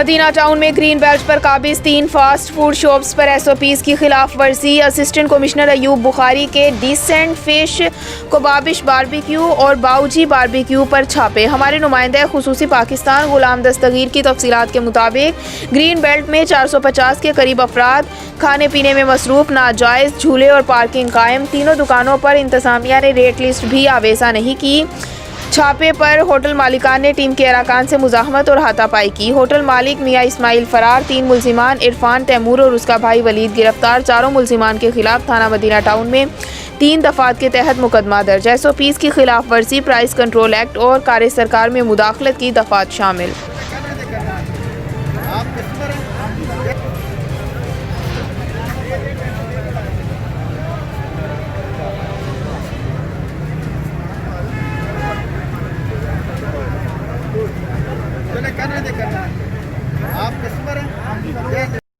Medina town में green belt पर काबिज 3 फास्ट फूड शॉप्स पर SOPs की खिलाफ वर्जी। असिस्टेंट कमिश्नर अयूब बुखारी के डिसेंट फिश कोबाबिश बारबेक्यू और बाऊजी बारबेक्यू पर छापे। हमारे नुमाइंदा खुसूसी पाकिस्तान गुलाम दस्तगीर की तफसीलात के मुताबिक ग्रीन बेल्ट में 450 के करीब अफराद खाने पीने में मसरूफ, नाजायज़ झूले और पार्किंग कायम। तीनों दुकानों पर इंतजामिया ने रेट लिस्ट भी आवेजा नहीं की। छापे पर होटल मालिकान ने टीम के अरकान से मुजाहमत और हाथापाई की। होटल मालिक मियाँ इस्माइल फरार, 3 मुल्जिमान इरफान, तैमूर और उसका भाई वलीद गिरफ्तार। चारों मुल्जिमान के खिलाफ थाना मदीना टाउन में 3 दफात के तहत मुकदमा दर्ज। SOPs की खिलाफ वर्जी, प्राइस कंट्रोल एक्ट और कार्य सरकार में मुदाखलत की दफात शामिल। आप कस्टमर हैं।